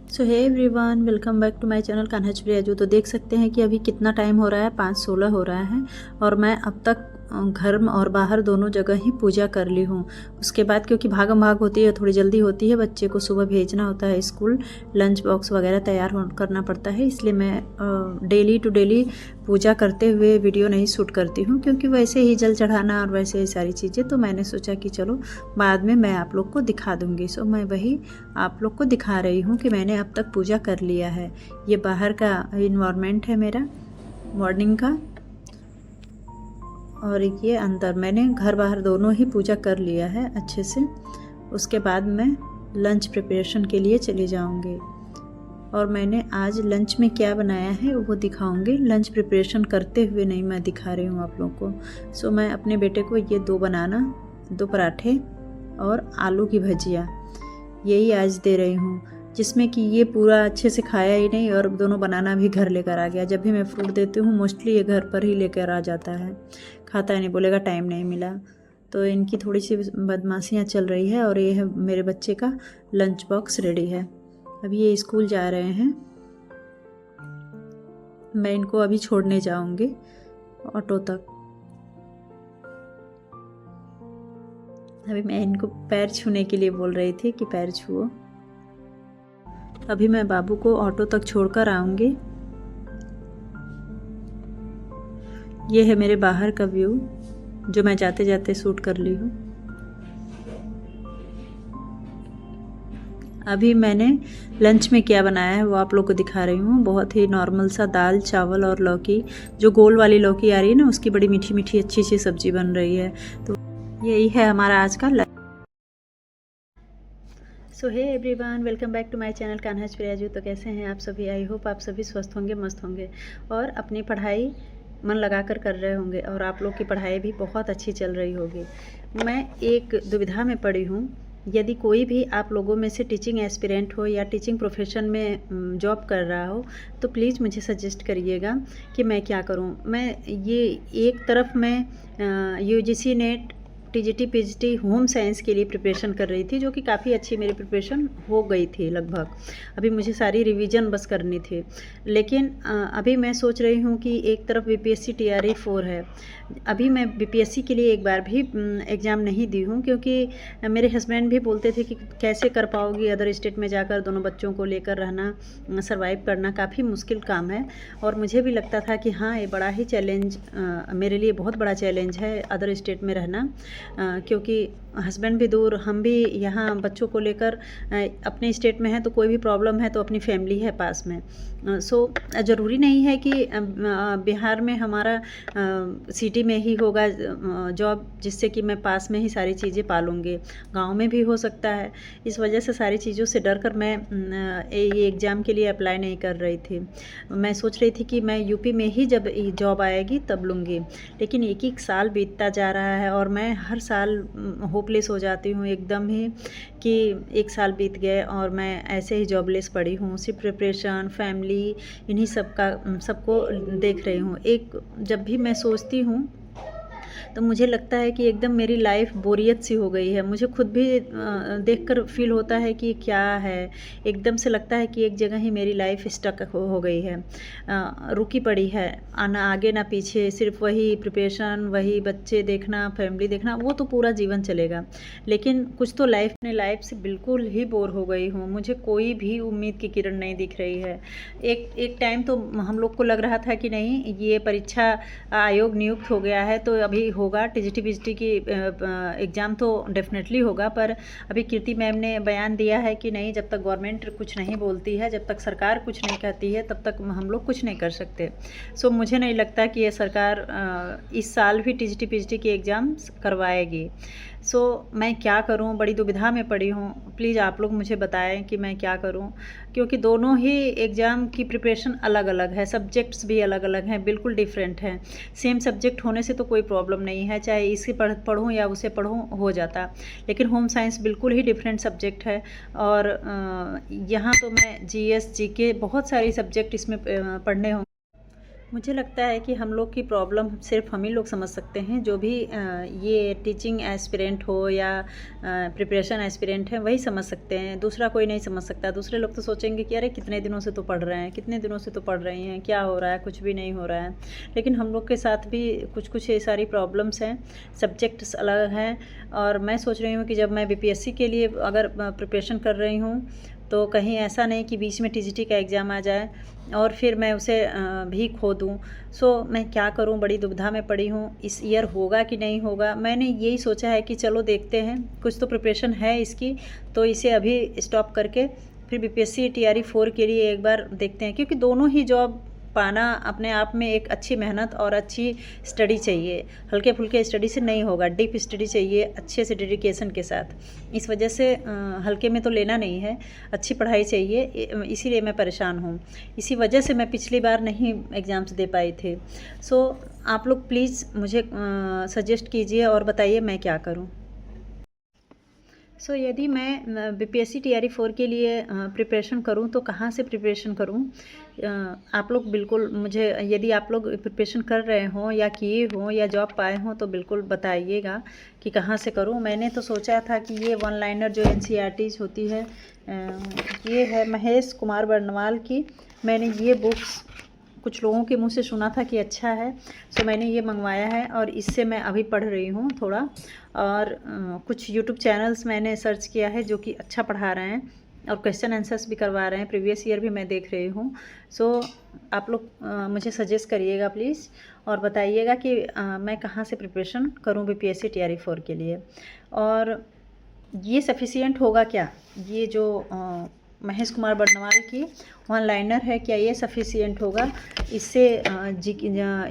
So hey everyone, welcome back to my channel Kanha's प्रियाजू। तो देख सकते हैं कि अभी कितना टाइम हो रहा है, 5:16 हो रहा है और मैं अब तक घर में और बाहर दोनों जगह ही पूजा कर ली हूँ। उसके बाद क्योंकि भागम भाग होती है, थोड़ी जल्दी होती है, बच्चे को सुबह भेजना होता है स्कूल, लंच बॉक्स वगैरह तैयार करना पड़ता है, इसलिए मैं डेली टू डेली पूजा करते हुए वीडियो नहीं शूट करती हूँ, क्योंकि वैसे ही जल चढ़ाना और वैसे ही सारी चीज़ें, तो मैंने सोचा कि चलो बाद में मैं आप लोग को दिखा दूँगी। सो मैं वही आप लोग को दिखा रही हूँ कि मैंने अब तक पूजा कर लिया है। ये बाहर का इन्वायरमेंट है मेरा मॉर्निंग का, और ये अंदर मैंने घर बाहर दोनों ही पूजा कर लिया है अच्छे से। उसके बाद मैं लंच प्रिपरेशन के लिए चली जाऊँगी और मैंने आज लंच में क्या बनाया है वो दिखाऊंगी। लंच प्रिपरेशन करते हुए नहीं मैं दिखा रही हूँ आप लोग को। सो मैं अपने बेटे को ये 2 बनाना, 2 पराठे और आलू की भजिया यही आज दे रही हूँ, जिसमें कि ये पूरा अच्छे से खाया ही नहीं और दोनों बनाना भी घर लेकर आ गया। जब भी मैं फ्रूट देती हूँ मोस्टली ये घर पर ही लेकर आ जाता है, खाता ही नहीं, बोलेगा टाइम नहीं मिला। तो इनकी थोड़ी सी बदमाशियाँ चल रही है और ये है मेरे बच्चे का लंच बॉक्स रेडी है। अभी ये स्कूल जा रहे हैं, मैं इनको अभी छोड़ने जाऊंगी ऑटो तक। अभी मैं इनको पैर छूने के लिए बोल रही थी कि पैर छुओ। अभी मैं बाबू को ऑटो तक छोड़कर आऊंगी। ये है मेरे बाहर का व्यू जो मैं जाते जाते शूट कर ली हूँ। अभी मैंने लंच में क्या बनाया है वो आप लोग को दिखा रही हूँ। बहुत ही नॉर्मल सा दाल चावल और लौकी, जो गोल वाली लौकी आ रही है ना, उसकी बड़ी मीठी मीठी अच्छी सी सब्जी बन रही है। तो यही है हमारा आज का lunch. So hey everyone, welcome back to my channel Kanha's प्रियाजू। तो कैसे हैं आप सभी? आई होप आप सभी स्वस्थ होंगे, मस्त होंगे और अपनी पढ़ाई मन लगा कर रहे होंगे, और आप लोग की पढ़ाई भी बहुत अच्छी चल रही होगी। मैं एक दुविधा में पड़ी हूँ। यदि कोई भी आप लोगों में से टीचिंग एस्पिरेंट हो या टीचिंग प्रोफेशन में जॉब कर रहा हो, तो प्लीज़ मुझे सजेस्ट करिएगा कि मैं क्या करूं। मैं ये एक तरफ मैं UGC net TGT PGT home science के लिए प्रिपरेशन कर रही थी, जो कि काफ़ी अच्छी मेरी प्रिपरेशन हो गई थी लगभग। अभी मुझे सारी रिवीजन बस करनी थी। लेकिन अभी मैं सोच रही हूँ कि एक तरफ बीपीएससी टीआरई 4 है। अभी मैं बीपीएससी के लिए एक बार भी एग्ज़ाम नहीं दी हूँ, क्योंकि मेरे हस्बैंड भी बोलते थे कि कैसे कर पाओगी अदर स्टेट में जाकर, दोनों बच्चों को लेकर रहना, सर्वाइव करना काफ़ी मुश्किल काम है। और मुझे भी लगता था कि हाँ, ये बड़ा ही चैलेंज, मेरे लिए बहुत बड़ा चैलेंज है अदर स्टेट में रहना, क्योंकि हस्बैंड भी दूर, हम भी यहाँ बच्चों को लेकर अपने स्टेट में हैं, तो कोई भी प्रॉब्लम है तो अपनी फैमिली है पास में। सो ज़रूरी नहीं है कि बिहार में हमारा सिटी में ही होगा जॉब, जिससे कि मैं पास में ही सारी चीज़ें पालूँगी। गांव में भी हो सकता है। इस वजह से सारी चीज़ों से डर कर मैं ये एग्ज़ाम के लिए अप्लाई नहीं कर रही थी। मैं सोच रही थी कि मैं यूपी में ही जब जॉब आएगी तब लूँगी। लेकिन एक एक साल बीतता जा रहा है और मैं हर साल होपलेस हो जाती हूँ एकदम ही, कि एक साल बीत गए और मैं ऐसे ही जॉबलेस पड़ी हूँ। सिर्फ प्रिपरेशन, फैमिली, इन्हीं सब का सबको देख रही हूँ। एक जब भी मैं सोचती हूँ तो मुझे लगता है कि एकदम मेरी लाइफ बोरियत सी हो गई है। मुझे खुद भी देखकर फील होता है कि क्या है, एकदम से लगता है कि एक जगह ही मेरी लाइफ स्टक हो गई है, रुकी पड़ी है, ना आगे ना पीछे, सिर्फ वही प्रिपरेशन, वही बच्चे देखना, फैमिली देखना, वो तो पूरा जीवन चलेगा। लेकिन कुछ तो अपने लाइफ से बिल्कुल ही बोर हो गई हूँ। मुझे कोई भी उम्मीद की किरण नहीं दिख रही है। एक टाइम तो हम लोग को लग रहा था कि नहीं, ये परीक्षा आयोग नियुक्त हो गया है तो अभी होगा, टीजीटी पीजीटी की एग्ज़ाम तो डेफिनेटली होगा। पर अभी कीर्ति मैम ने बयान दिया है कि नहीं, जब तक गवर्नमेंट कुछ नहीं बोलती है, जब तक सरकार कुछ नहीं कहती है, तब तक हम लोग कुछ नहीं कर सकते। सो मुझे नहीं लगता कि ये सरकार इस साल भी टीजीटी पीजीटी की एग्ज़ाम करवाएगी। सो मैं क्या करूं, बड़ी दुविधा में पड़ी हूं। प्लीज़ आप लोग मुझे बताएं कि मैं क्या करूं, क्योंकि दोनों ही एग्ज़ाम की प्रिपरेशन अलग अलग है, सब्जेक्ट्स भी अलग अलग हैं, बिल्कुल डिफरेंट हैं। सेम सब्जेक्ट होने से तो कोई प्रॉब्लम नहीं है, चाहे इसे पढ़ूँ या उसे पढ़ूँ हो जाता। लेकिन होम साइंस बिल्कुल ही डिफरेंट सब्जेक्ट है। और यहाँ तो मैं जीएस जीके बहुत सारी सब्जेक्ट इसमें पढ़ने होंगे। मुझे लगता है कि हम लोग की प्रॉब्लम सिर्फ हम ही लोग समझ सकते हैं, जो भी ये टीचिंग एस्पिरेंट हो या प्रिपरेशन एस्पिरेंट है वही समझ सकते हैं, दूसरा कोई नहीं समझ सकता। दूसरे लोग तो सोचेंगे कि अरे कितने दिनों से तो पढ़ रहे हैं, कितने दिनों से तो पढ़ रही हैं, क्या हो रहा है, कुछ भी नहीं हो रहा है। लेकिन हम लोग के साथ भी कुछ कुछ ये सारी प्रॉब्लम्स हैं, सब्जेक्ट्स अलग हैं। और मैं सोच रही हूँ कि जब मैं बीपीएससी के लिए अगर प्रिपरेशन कर रही हूँ तो कहीं ऐसा नहीं कि बीच में टीजीटी का एग्ज़ाम आ जाए और फिर मैं उसे भी खो दूँ। सो मैं क्या करूँ, बड़ी दुविधा में पड़ी हूँ। इस ईयर होगा कि नहीं होगा, मैंने यही सोचा है कि चलो देखते हैं, कुछ तो प्रिपरेशन है इसकी, तो इसे अभी स्टॉप करके फिर बीपीएससी टीआरई 4 के लिए एक बार देखते हैं। क्योंकि दोनों ही जॉब पाना अपने आप में एक अच्छी मेहनत और अच्छी स्टडी चाहिए, हल्के फुल्के स्टडी से नहीं होगा, डीप स्टडी चाहिए अच्छे से डेडिकेशन के साथ। इस वजह से हल्के में तो लेना नहीं है, अच्छी पढ़ाई चाहिए, इसीलिए मैं परेशान हूँ। इसी वजह से मैं पिछली बार नहीं एग्ज़ाम्स दे पाई थे। सो आप लोग प्लीज़ मुझे सजेस्ट कीजिए और बताइए मैं क्या करूँ। सो यदि मैं बीपीएससी टीआरई 4 के लिए प्रिपरेशन करूं तो कहाँ से प्रिपरेशन करूं? आप लोग बिल्कुल मुझे, यदि आप लोग प्रिपरेशन कर रहे हों या किए हों या जॉब पाए हों तो बिल्कुल बताइएगा कि कहाँ से करूं। मैंने तो सोचा था कि ये वन लाइनर जो एनसीईआरटीज़ होती है, ये है महेश कुमार बर्नवाल की। मैंने ये बुक्स कुछ लोगों के मुंह से सुना था कि अच्छा है, सो मैंने ये मंगवाया है और इससे मैं अभी पढ़ रही हूँ थोड़ा। और कुछ यूट्यूब चैनल्स मैंने सर्च किया है जो कि अच्छा पढ़ा रहे हैं और क्वेश्चन आंसर्स भी करवा रहे हैं, प्रीवियस ईयर भी मैं देख रही हूँ। सो आप लोग मुझे सजेस्ट करिएगा प्लीज़ और बताइएगा कि मैं कहाँ से प्रिपरेशन करूँ बीपीएससी टीआरई 4 के लिए। और ये सफिशिएंट होगा क्या, ये जो महेश कुमार बर्नवाल की वन लाइनर है, क्या ये सफिशिएंट होगा? इससे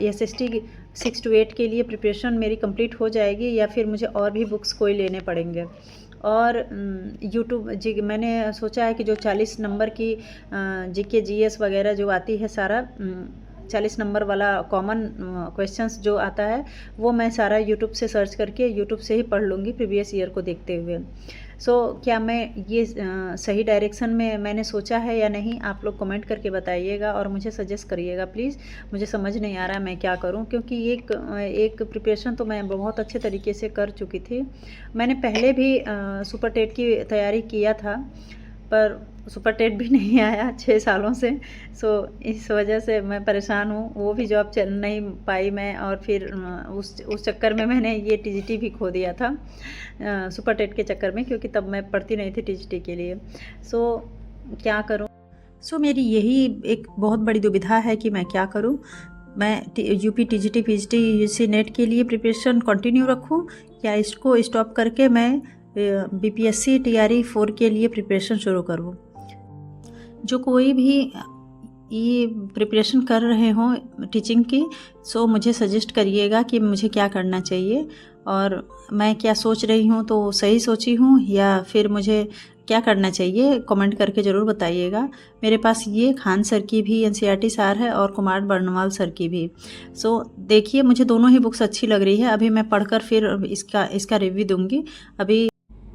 SST 6 to 8 के लिए प्रिपरेशन मेरी कंप्लीट हो जाएगी या फिर मुझे और भी बुक्स कोई लेने पड़ेंगे? और यूट्यूब जी मैंने सोचा है कि जो 40 नंबर की जीके जीएस वगैरह जो आती है, सारा 40 नंबर वाला कॉमन क्वेश्चंस जो आता है वो मैं सारा यूट्यूब से सर्च करके यूट्यूब से ही पढ़ लूँगी प्रीवियस ईयर को देखते हुए। सो क्या मैं ये सही डायरेक्शन में मैंने सोचा है या नहीं, आप लोग कमेंट करके बताइएगा और मुझे सजेस्ट करिएगा प्लीज़। मुझे समझ नहीं आ रहा है मैं क्या करूं, क्योंकि एक प्रिपरेशन तो मैं बहुत अच्छे तरीके से कर चुकी थी। मैंने पहले भी सुपर टेट की तैयारी किया था पर सुपर टेट भी नहीं आया 6 सालों से। सो इस वजह से मैं परेशान हूँ, वो भी जॉब चल नहीं पाई मैं। और फिर उस चक्कर में मैंने ये टीजीटी भी खो दिया था सुपर टेट के चक्कर में, क्योंकि तब मैं पढ़ती नहीं थी टीजीटी के लिए। सो क्या करूँ? सो मेरी यही एक बहुत बड़ी दुविधा है कि मैं क्या करूँ। मैं UP TGT PGT UG NET के लिए प्रिपरेशन कंटिन्यू रखूँ या इसको स्टॉप करके मैं बीपीएससी टीआरई 4 के लिए प्रिपरेशन शुरू करूँ? जो कोई भी ये प्रिपरेशन कर रहे हों टीचिंग की, सो मुझे सजेस्ट करिएगा कि मुझे क्या करना चाहिए और मैं क्या सोच रही हूँ तो सही सोची हूँ या फिर मुझे क्या करना चाहिए, कमेंट करके ज़रूर बताइएगा। मेरे पास ये खान सर की भी एनसीईआरटी सार है और कुमार बर्नवाल सर की भी। सो देखिए, मुझे दोनों ही बुक्स अच्छी लग रही है। अभी मैं पढ़कर फिर इसका रिव्यू दूँगी। अभी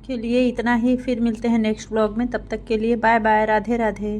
के लिए इतना ही, फिर मिलते हैं नेक्स्ट ब्लॉग में। तब तक के लिए बाय बाय, राधे राधे।